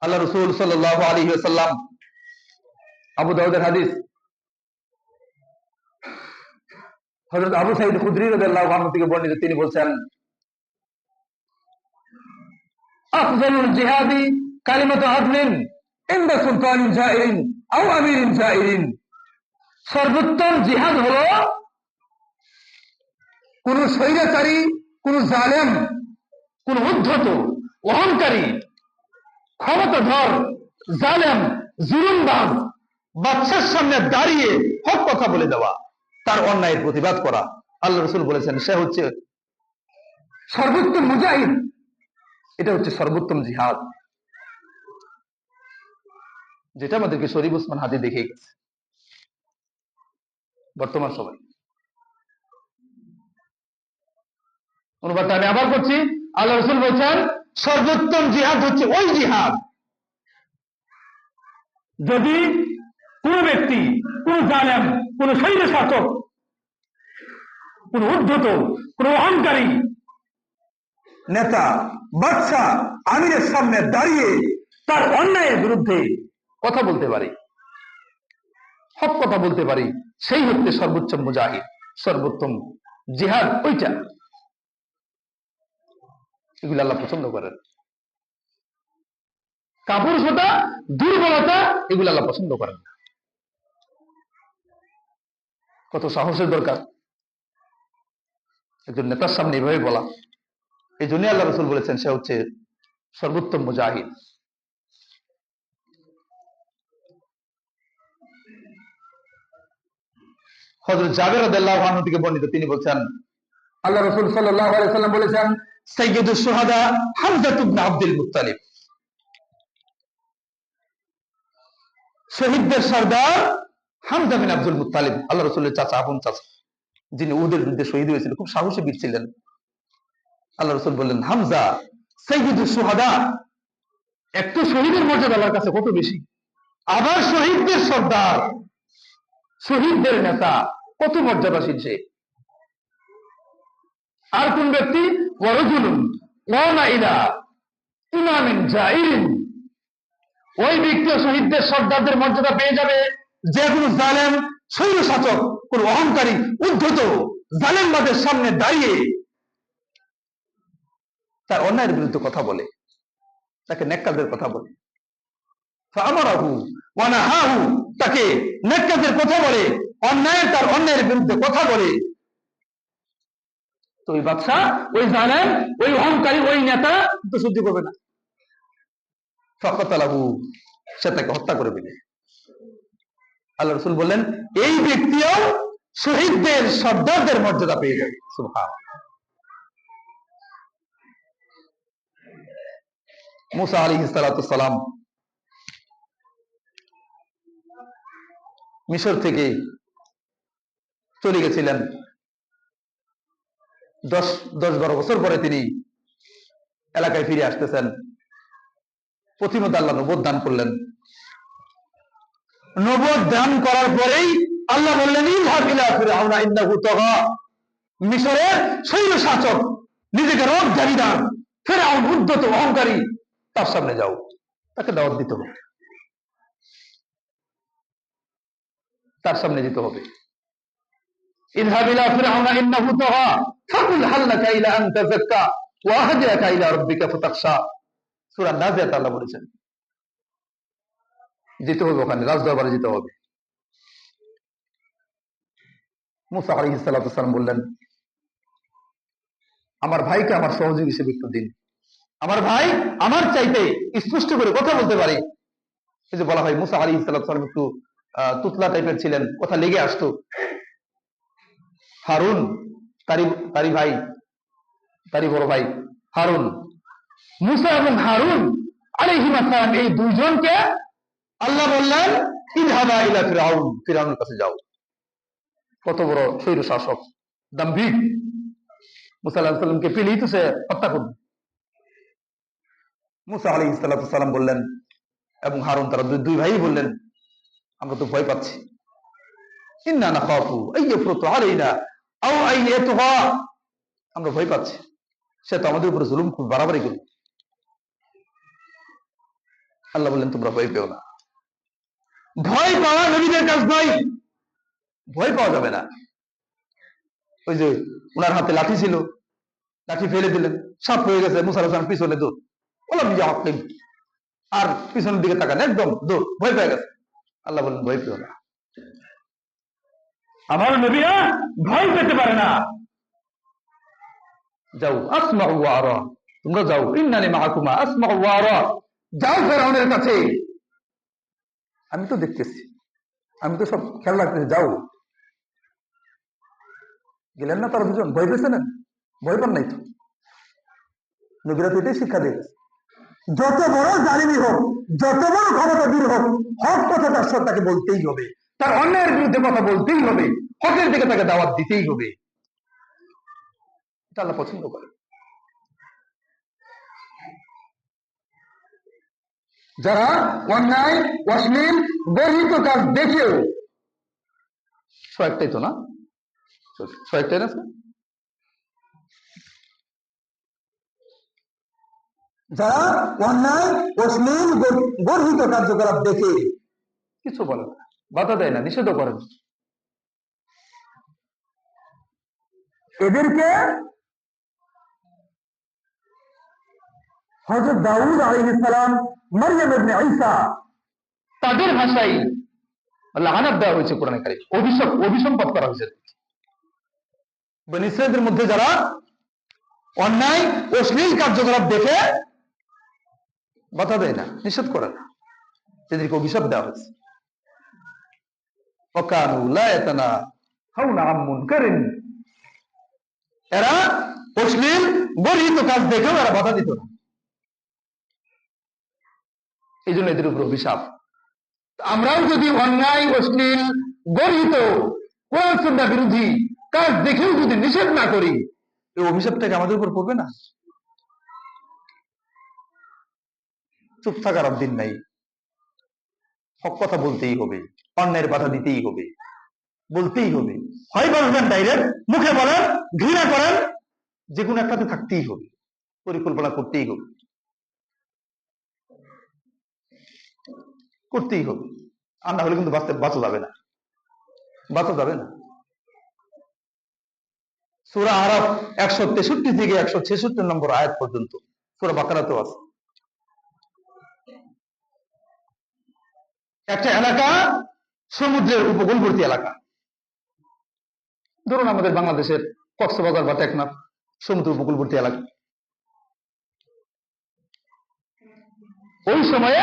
S1: আল্লাহ রাসূল সাল্লাল্লাহু আলাইহি ওয়াসাল্লাম, আবু দাউদের হাদিস, হযরত আবু সাঈদ খুদরি রাদিয়াল্লাহু আনহু থেকে বর্ণিত, তিনি বলছেন, আফজালুল জিহাদি কালিমাতু আদলিন ইনদা সুলতানিন জাইরিন আও আমিরিন জাইরিন। সর্বোত্তম জিহাদ হলো কোন স্বৈরাচারী, কোন জালেম, কোন উদ্ধত, অহংকারী, ক্ষমতাধর, জালেম, জুলুমবাজ বাদশার সামনে দাঁড়িয়ে হক কথা বলে দেওয়া, তার অন্যায়ের প্রতিবাদ করা। আল্লাহ রাসূল বলেছেন সে হচ্ছে সর্বোত্তম মুজাহিদ, এটা হচ্ছে সর্বোত্তম জিহাদ, যেটা আমাদেরকে শরীফ ওসমান হাদি দেখে গেছে বর্তমান সময়। অনুবাদটা আমি আবার করছি। আল্লাহ রাসূল বলছেন সর্বোত্তম জিহাদ হচ্ছে ওই জিহাদ যদি কোন ব্যক্তি, কোন জালেম, কোন সৈন্য শাসক, কোন উদ্ধত, কোন অহংকারী নেতা, বাদশা, আমিরের সামনে দাঁড়িয়ে তার অন্যায়ের বিরুদ্ধে কথা বলতে পারি, হক কথা বলতে পারি, সেই হচ্ছে সর্বোচ্চ মুজাহিদ, সর্বোত্তম জিহাদ ওইটা। এগুলো আল্লাহ পছন্দ করেন। কাপুরুষতা, দুর্বলতা, এগুলো আল্লাহ পছন্দ করেন না। কত সাহসের দরকার একজন নেতার সামনে এভাবে বলা। এই জন্য আল্লাহ রাসূল বলেছেন সে হচ্ছে সর্বোত্তম মুজাহিদ। হযরত জাবের রাদিয়াল্লাহু আনহু থেকে বর্ণিত, তিনি বলছেন আল্লাহ রাসূল সাল্লাল্লাহু আলাইহি ওয়াসাল্লাম বলেছেন সাইয়্যিদুশ শুহাদা হামজা ইবনে আব্দুল মুত্তালিব, শহীদদের সর্দার হামজা বিন আব্দুল মুত্তালিব, আল্লাহ রাসূলের চাচা, আপন চাচা, যিনি উহুদের যুদ্ধে শহীদ হয়েছিল, খুব সাহসী বীর ছিলেন। আল্লাহ রাসূল বললেন হামজা সাইয়্যিদুশ শুহাদা, একটু শহীদের মর্যাদা আল্লাহর কাছে কত বেশি, আবার শহীদদের সর্দার, শহীদদের নেতা, কত মর্যাদাশীল সে। আর কোন ব্যক্তি ওয়ারাজুলুন ওয়ানা ইলা ইমামিন জাইরিন, ওই ব্যক্তি শহীদদের সর্দারদের মর্যাদা পেয়ে যাবে যে কোনো জালেম, স্বৈর শাসক, কোন অহংকারী, উদ্ধত, জালেমবাদের সামনে দাঁড়িয়ে তার অন্যায়ের বিরুদ্ধে কথা বলে, তাকে নেক কাজের কথা বলে, ফাআমারাহু ওয়া নাহাহু, তাকে নেক কাজের কথা বলে, তার অন্যায়ের বিরুদ্ধে কথা বলে, তো ওই বাদশা, ওই জালেম, ওই অহংকারী, ওই নেতা তো সহ্য করবে না, ফাকাতালাহু, সে তাকে হত্যা করে দিবে। আল্লাহ রাসূল বললেন এই ব্যক্তিও শহীদদের সর্দারদের মর্যাদা পেয়ে যাবে। সুবহানাল্লাহ। মুসা আলাইহিস সালাতু সালাম মিশর থেকে চলে গেছিলেন, 10-12 বছর পরে তিনি এলাকায় ফিরে আসতেছেন। প্রতিমধ্যে আল্লাহ নবুয়ত দান করলেন। নবুয়ত দান করার পরেই আল্লাহ বললেন ইযহাব ইলা ফিরআউনা ইন্নাহু তাগা, মিশরের স্বৈর শাসক, নিজেকে রব দাবিদার ফিরআউন, উদ্ধত, অহংকারী, তার সামনে যাও, তাকে দাওয়াত দিতে হবে, তার সামনে যেতে হবে। ইযহাব ইলা ফিরআউনা ইন্নাহু তাগা ফাকুল হাল লাকা ইলা আন তাযাক্কা ওয়া আহদিয়াকা ইলা রাব্বিকা ফাতাখশা। সূরা নাজিয়াত আল্লাহ বলেছেন যেতে হবে, ওখানে রাজদরবারে যেতে হবে। মুসা আলাইহিস সালাতু সালাম বললেন আমার ভাইকে আমার সহযোগী হিসেবে একটু দিন, আমার ভাই আমার চাইতে স্পষ্ট করে কথা বলতে পারে। এই যে বলা হয় মুসা আলাইহিস সালাতু সালাম একটু তুতলা টাইপের ছিলেন, কথা লেগে আসতো। হারুন, তারি ভাই, তারি বড় ভাই হারুন, মুসা এবং হারুন আলাইহিস সালাম, এই দুইজনকে আল্লাহ বললেন ইযহাবা ইলা ফিরআউন, ফিরআউনের কাছে যাও। কত বড় স্বৈর শাসক, দাম্ভিক, মুসা আলাইহিস সালামকে পেলেই তো সে হত্যা করবে। মুসা আলাইহিস সালাম বললেন এবং হারুন, তারা দুই ভাই বললেন আমরা তো ভয় পাচ্ছি, ইন্না নাখাফু আইয়াফরুতু আলাইনা আও আইয়াতুহা, আমরা ভয় পাচ্ছি, সে তো আমাদের উপরে জুলুম খুব বাড়াবাড়ি করবে। আল্লাহ বললেন তোমরা ভয় পেও না। ভয় পাওয়া নবীদের কাজ নয়, ভয় পাওয়া যাবে না। ওই যে ওনার হাতে লাঠি ছিল, লাঠি ফেলে দিলেন, সাপ হয়ে গেছে, মুসা আলাইহিস সালাম পিছনে দৌড়, বললাম যে আর পিছনের দিকে তাকান, একদম দৌড়, ভয় পেয়ে গেছে। আল্লাহ বললেন ভয় পেও না, আমার নবীরা ভয় পেতে পারে না। যাও আসমাউ ওয়া আরা, তোমরা যাও, ইন্নানি মাআকুমা আসমাউ ওয়া আরা, যাও ফেরাউনের কাছে, আমি তো দেখতেছি, আমি তো সব খেয়াল রাখতেছি, যাও। গেলেন না তারা দুজন, ভয় পেয়েছে না? ভয় পান নাই তো? নবীরা তো এটাই শিক্ষা দিয়েছে, যত বড় জালিমি হোক, যত বড় ক্ষমতাধর হোক, হক কথা তার সাথে তাকে বলতেই হবে, তার অন্যায়ের বিরুদ্ধে কথা বলতেই হবে, হকের দিকে তাকে দাওয়াত দিতেই হবে। এটা আল্লাহ পছন্দ করে। যারা অন্যায়, অশ্লীল, গর্হিত কাজ দেখেও, একটাই তো না, একটাই না, যারা অন্যায়, অশ্লীল, গর্হিত কার্যকলাপ দেখে কিছু বলে না, বাধা দেয় না, নিষেধ করে না, এদেরকে হযরত দাউদ আলাইহিস সালাম, মারইয়াম ইবনে ঈসা, তাদের ভাষায় লাআনাত দেওয়া হয়েছে কোরআনে কারীম, অভিসম্পাত করা হয়েছে। বনী ইসরাঈলের মধ্যে যারা অন্যায়, অশ্লীল কার্যকলাপ দেখে বাধা দেয় না, নিষেধ করে না, এদেরকে অভিশাপ দেওয়া হয়েছে। ওয়াকানু লা ইয়াতানাহাউনা আন মুনকারিন, এরা অশ্লীল, গর্হিত কাজ দেখেও এরা বাধা দিত না, এই জন্য এদের উপর অভিশাপ। আমরাও যদি অন্যায়, অশ্লীল, গর্হিত, কোরআন সুন্নাহ বিরোধী কাজ দেখেও যদি নিষেধ না করি, এই অভিশাপটাকে আমাদের উপর পড়বে না? চুপ থাকার দিন নাই, হক কথা বলতেই হবে, অন্যায়ের বাধা দিতেই হবে, বলতেই হবে, হয় বলবেন ডাইরেক্ট, মুখে বলেন, ঘৃণা করেন, যে কোনো একটাতে থাকতেই হবে, পরিকল্পনা করতেই হবে, করতেই হবে, আর না হলে কিন্তু বাঁচা যাবে না, বাঁচা যাবে না। সূরা আরাফ 163 থেকে 166 নম্বর আয়াত পর্যন্ত, সূরা বাকারাতেও আছে। একটা এলাকা সমুদ্রের উপকূলবর্তী এলাকা, ধরুন আমাদের বাংলাদেশের কক্সবাজার বা টেকনাফ সমুদ্র উপকূলবর্তী এলাকা। ওই সময়ে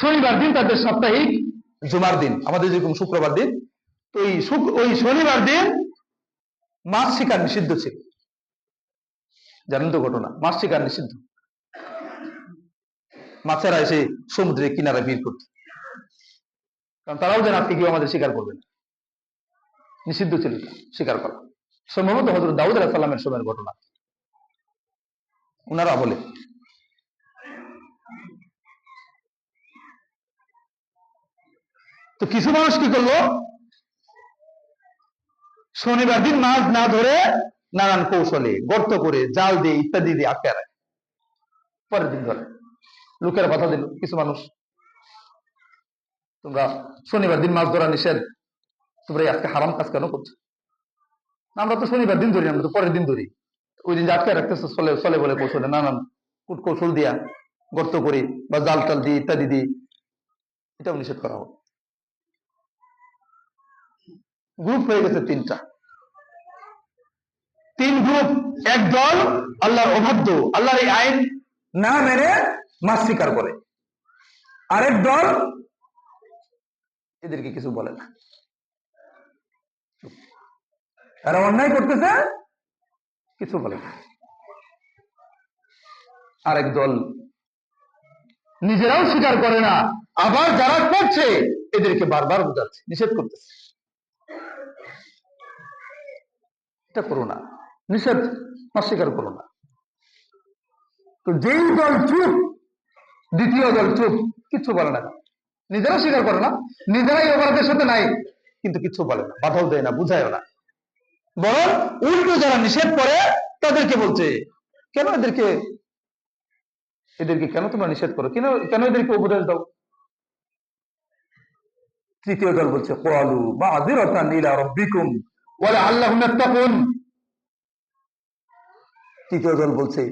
S1: শনিবার দিন তাদের সাপ্তাহিক জুমার দিন, আমাদের যেরকম শুক্রবার দিন, তো ওই শনিবার দিন মাছ শিকার নিষিদ্ধ ছিল। জানেন তো ঘটনা, মাছ শিকার নিষিদ্ধ, মাছেরা এসে সমুদ্রের কিনারা ভিড় করত, কারণ তারাও যেন আজকে কেউ আমাদের শিকার করবে না, নিষিদ্ধ ছিল শিকার করা। সম্ভবত হযরত দাউদ আলাইহিস সালামের সময়ের ঘটনা, ওনারা বলে। তো কিছু মানুষ কি করলো, শনিবার দিন মাছ না ধরে নানান কৌশলে, গর্ত করে, জাল দিয়ে, ইত্যাদি দিয়ে আটকে রাখে, পরের দিন ধরে। লোকের কথা দিল কিছু মানুষ, তোমরা শনিবার দিন মাছ ধরা নিষেধ, তোমরা আজকে হারাম কাজ কেন করছো? আমরা তো শনিবার দিন ধরি, আমরা তো পরের দিন ধরি। ওই দিন যে আটকে রাখতেছে চলে বলে কৌশলে, নানান কূট কৌশল দিয়া, গর্ত করে বা জাল টাল দিয়ে, ইত্যাদি দিয়ে, এটাও নিষেধ করা হবে। গ্রুপ হয়ে গেছে তিন গ্রুপ। এক দল আল্লাহর অবাধ্য, আল্লাহর এই আইন না মেনে মাছ শিকার করে, আরেক দল এদেরকে কিছু বলে না, তারা অন্যায় করতেছে, কিছু বলে না। আরেক দল নিজেরাও স্বীকার করে না, আবার যারা করছে এদেরকে বারবার বোঝাচ্ছে, নিষেধ করতেছে, এটা করো না, নিষেধ, অস্বীকার করো না। তো যেই দল চুপ, দ্বিতীয় দল চুপ, কিচ্ছু বলে না, নিজেরা স্বীকার করে না, নিজেরাই অপরাধের সাথে নাই, কিন্তু কিচ্ছু বলে না, বাধাও দেয় না, বুঝায়ও না, বরং উল্টো যারা নিষেধ করে তাদেরকে বলছে কেন এদেরকে কেন তোমরা নিষেধ করো, কেন কেন এদেরকে উপদেশ দাও। তৃতীয় দল বলছে ক্বালু মাযিরাতান ইলা রাব্বিকুম ওয়া লাআল্লাহুম ইয়াত্তাকুন। তৃতীয় দল বলছে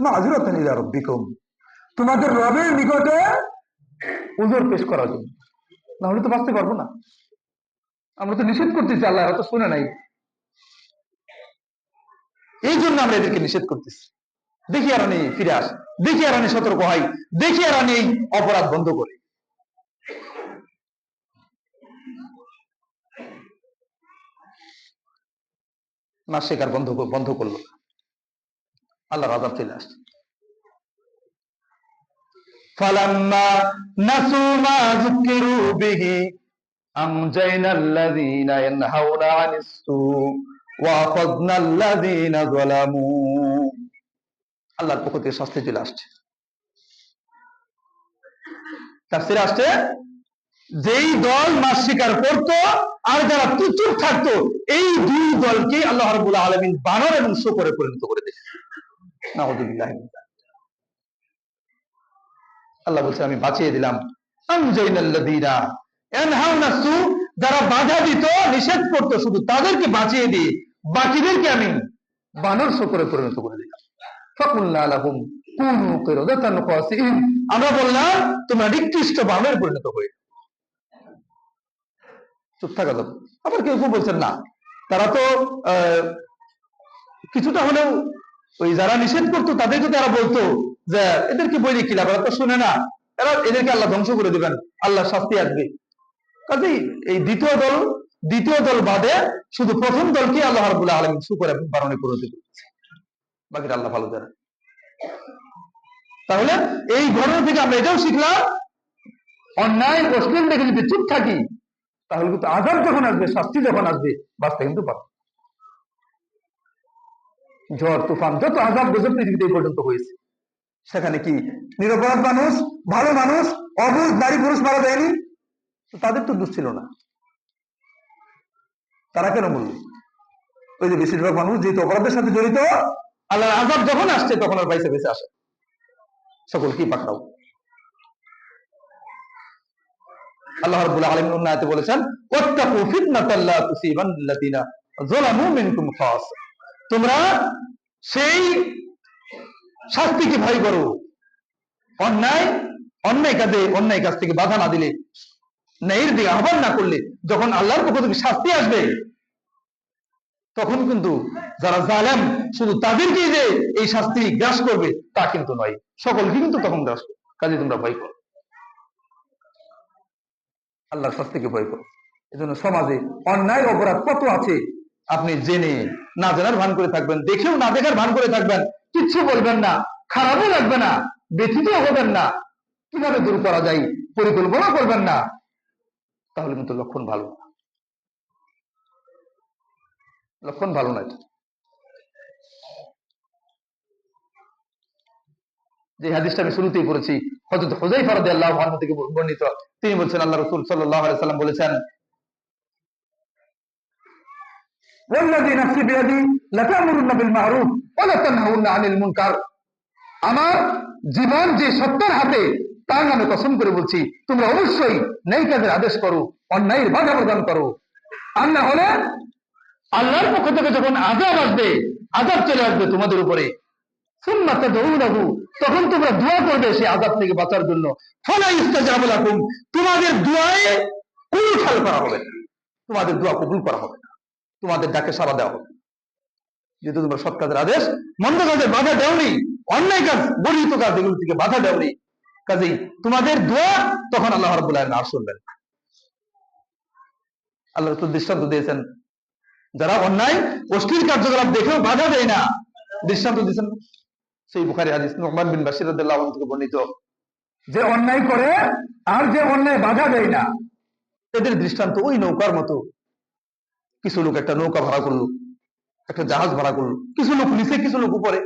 S1: মাযিরাতান ইলা রাব্বিকুম, তোমাদের রবের নিকটে উযর পেশ করার জন্য, না হলে তো বাঁচতে পারবো না। আমরা তো নিষেধ করতেছি, আল্লাহ তো শুনে নাই, এই জন্য আমরা এদেরকে নিষেধ করতেছি। দেখি আর নেই ফিরে আস, দেখি আর নেই সতর্ক হয়, দেখি আর নেই অপরাধ বন্ধ করে। না শেখার বন্ধ করলো, আল্লাহর আযাব চলে আসছে। ফালাম্মা নাসু মা যুকিরু বিহি আমজাইনাল্লাযীনা ইয়ানহাউনা আনিস সূ ওয়া আখাযনাল্লাযীনা যালামু। আল্লাহর পক্ষ থেকে শাস্তি চলে আসছে। তাফসীরে আসছে যেই দল মাছ শিকার করত আর যারা চুপ থাকতো, এই দুই দলকে আল্লাহ রাব্বুল আলামিন বানর এবং শূকরে পরিণত করে দিয়েছে। নাউযুবিল্লাহি মিন যালিক। আল্লাহ বলছে আমি বাঁচিয়ে দিলাম আমজাইনাল্লাযীনা ইয়ানহাউনা সূ, যারা বাধা দিত নিষেধ করত শুধু তাদেরকে বাঁচিয়ে দিয়ে বাকিদেরকে আমি বানর শূকরে পরিণত করে দিলাম। ফাকুলনা লাহুম কুনু কিরাদাতান খাসিইন, আমরা বললাম তোমরা নিকৃষ্ট বানরে পরিণত হয়ে। চুপ থাকা যাবে। আবার কেউ কেউ বলছেন না, তারা তো কিছুটা হলেও ওই যারা নিষেধ করতো তাদেরকে তারা বলতো যে এদেরকে বই কি লাভ, তো শুনে না, এদেরকে আল্লাহ ধ্বংস করে দিবেন, আল্লাহ শাস্তি আসবে। কাজেই এই দ্বিতীয় দল বাদে শুধু প্রথম দলকে আল্লাহ রাব্বুল আলামিন শূকর এবং বানরে পরিণত করেছে, বাকিটা আল্লাহ ভালো জানেন। তাহলে এই ঘটনা থেকে আমরা এটাও শিখলাম, অন্যায় অশ্লীল দেখে যদি চুপ থাকি তাহলে কিন্তু আযাব যখন আসবে, শাস্তি যখন আসবে, বাঁচতে কিন্তু পারবে। ঝড় তুফান যত আযাব গজব পৃথিবীতে পর্যন্ত হয়েছে, সেখানে কি নিরপরাধ মানুষ, ভালো মানুষ, অবুঝ নারী পুরুষ মারা যায়নি? তাদের তো দোষ ছিল না, তারা কেন বলল? ওই যে বেশিরভাগ মানুষ যেহেতু অপরাধের সাথে জড়িত, আল্লাহর আযাব যখন আসছে তখন আর বাইসে বেঁচে আসে। সকল কি পাকড়াও। আল্লাহ রাব্বুল আলামিন অন্য আয়াতে বলেছেন ওয়াত্তাকু ফিতনাতাল লা তুসিবান্নাল্লাযীনা যালামু মিনকুম খাসা, তোমরা সেই শাস্তিকে ভয় করো, অন্যায় কাজ থেকে বাধা না দিলে, ন্যায়ের দিকে আহ্বান না করলে, যখন আল্লাহর পক্ষ থেকে শাস্তি আসবে তখন কিন্তু যারা জালেম শুধু তাদেরকেই যে এই শাস্তি গ্রাস করবে তা কিন্তু নয়, সকলকে কিন্তু তখন গ্রাস করবে। কাজে তোমরা ভয় করো, আল্লাহর শাস্তিকে ভয় করো। এজন্য সমাজে অন্যায় অপরাধ কত আছে, আপনি জেনে না জানার ভান করে থাকবেন, দেখেও না দেখার ভান করে থাকবেন, কিচ্ছু বলবেন না, খারাপও লাগবে না, ব্যথিত হবেন না, কিভাবে দূর করা যায় পরিকল্পনা করবেন না, তাহলে কিন্তু লক্ষণ ভালো না, লক্ষণ ভালো নয়। যে হাদিসটা আমি শুরুতেই পড়েছি, হযরত হুযায়ফা রাদিয়াল্লাহু আনহু থেকে বর্ণিত, তিনি বলছেন আল্লাহ রাসূল সাল্লাল্লাহু আলাইহি সাল্লাম বলেছেন ওয়াল্লাযী নাফসি বিয়াদি লাতা'মুরুন্না বিল মা'রুফ ওয়া লাতানহাউন্না আনিল মুনকার, আমার জীবন যে সত্তার হাতে তার নামে কসম করে বলছি, তোমরা অবশ্যই নেক কাজের আদেশ করো, অন্যায়ের বাধা প্রদান করো, আর না হলে আল্লাহর পক্ষ থেকে যখন আযাব আসবে, আযাব চলে আসবে তোমাদের উপরে, সুম্মা তাদউনাহু, তখন তোমরা দোয়া করবে সেই আযাব থেকে বাঁচার জন্য, ফালা ইস্তাজাবু লাকুম, তোমাদের দোয়ায় কোনো খেয়াল করা হবে না, তোমাদের দোয়া কবুল করা হবে না, তোমাদের ডাকে সাড়া দেওয়া হবে। যেহেতু তোমরা সৎ কাজের আদেশ, মন্দ কাজের বাধা দেওনি, অন্যায় কাজ বর্জিত কাজ এগুলো থেকে বাধা দেওনি, কাজেই তোমাদের দোয়া তখন আল্লাহ রাব্বুল আলামিন আর শুনবেন। আল্লাহ রাসূল দৃষ্টান্ত দিয়েছেন, যারা অন্যায় অশ্লীল কার্যকলাপ দেখেও বাধা দেয় না, দৃষ্টান্ত দিয়েছেন সেই বুখারী হাদিস নু'মান বিন বাশির রাদিয়াল্লাহু আনহু থেকে বর্ণিত, যে অন্যায় করে আর যে অন্যায় বাধা দেয় না, এদের দৃষ্টান্ত ওই নৌকার মতো। কিছু লোক একটা নৌকা ভাড়া করলো, একটা জাহাজ ভাড়া করলো, কিছু লোক নিচে কিছু লোক উপরে,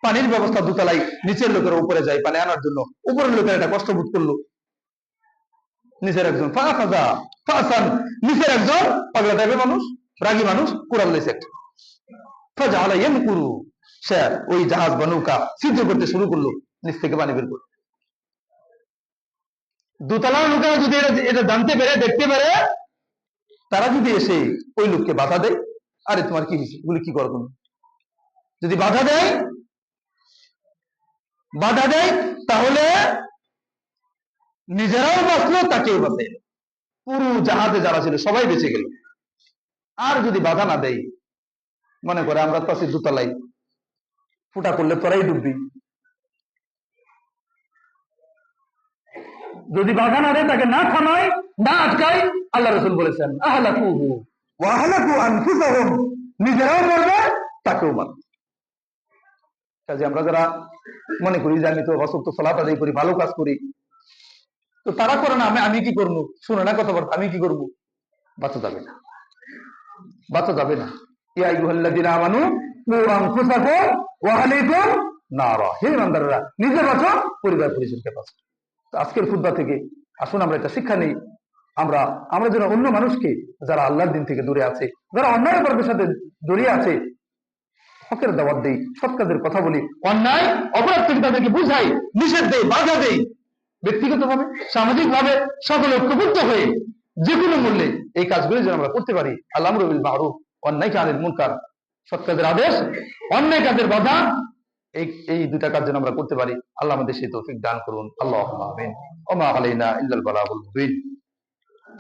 S1: পানির ব্যবস্থা দোতলায়, নিচের লোকের উপরে যায় পানি আনার জন্য, উপরের লোকের একটা কষ্ট বোধ করলো, নিচের একজন নিচের একজন পাগলা টাইপের মানুষ, রাগী মানুষ, কোরআন লেছে একটা, ফাজালা ইয়ানকুরু, সে ওই জাহাজ বা নৌকা সিদ্ধ করতে শুরু করলো, নিচ থেকে পানি বের করলো। দোতলা নৌকা যদি এটা জানতে পারে, দেখতে পারে, তারা যদি এসে ওই লোককে বাধা দেয়, আরে তোমার কি হয়েছে, বলে কি করো তুমি, যদি বাধা দেয় তাহলে নিজেরাও বাঁচলো, তাকেও বাঁচে, পুরো জাহাজে যারা ছিল সবাই বেঁচে গেল। আর যদি বাধা না দেয়, মনে করে আমরা তো আছি দোতলায়, ফুটা করলে তোরাই ডুববি, যদি বাধা না দেয়, তাকে না থামায়, না আটকায়, আল্লাহ রাসূল বলেছেন আহলাকুহু ওয়া আহলাকু আনফুসাহুম, নিজেরাও মরবে, তাকেও মারবে। কাজে আমরা যারা মনে করি যে আমি তো 5 ওয়াক্ত সালাত আদায় করি, ভালো কাজ করি, তো তারা করে না, আমি কি করবো, শুনে না কথাবার্তা, আমি কি করবো, বাঁচা যাবে না, বাঁচা যাবে না। ইয়া আইয়ুহাল্লাযীনা আমানু কু আনফুসাকুম ওয়া আহলিকুম নারা, হে ইমানদাররা, নিজে বাঁচো, পরিবার পরিজনকে বাঁচো। তো আজকের খুতবা থেকে আসুন আমরা একটা শিক্ষা নেই, আমরা যেন অন্য মানুষকে, যারা আল্লাহর দিন থেকে দূরে আছে, যারা অন্যায় অপরাধের সাথে জড়িয়ে আছে, হকের দাওয়াত দেই, সৎ কাজের কথা বলি, অন্যায় অপরাধ থেকে তাদেরকে বুঝাই, নিষেধ দেই, বাধা দেই, ব্যক্তিগতভাবে, সামাজিকভাবে, সকলে ঐক্যবদ্ধ হয়ে যে কোনো মূল্যে এই কাজগুলি যেন আমরা করতে পারি। আল-আমরু বিল মারুফ, অন্যায়কে আনিল মুনকার, সৎ কাজের আদেশ, অন্যায় কাজের বাধা, এই দুটা কাজ যেন আমরা করতে পারি। আল্লাহ আমাদের সেই তৌফিক দান করুন। আল্লাহুম্মা আমিন। ওয়া মা আলাইনা ইল্লাল বালাগুল মুবিন।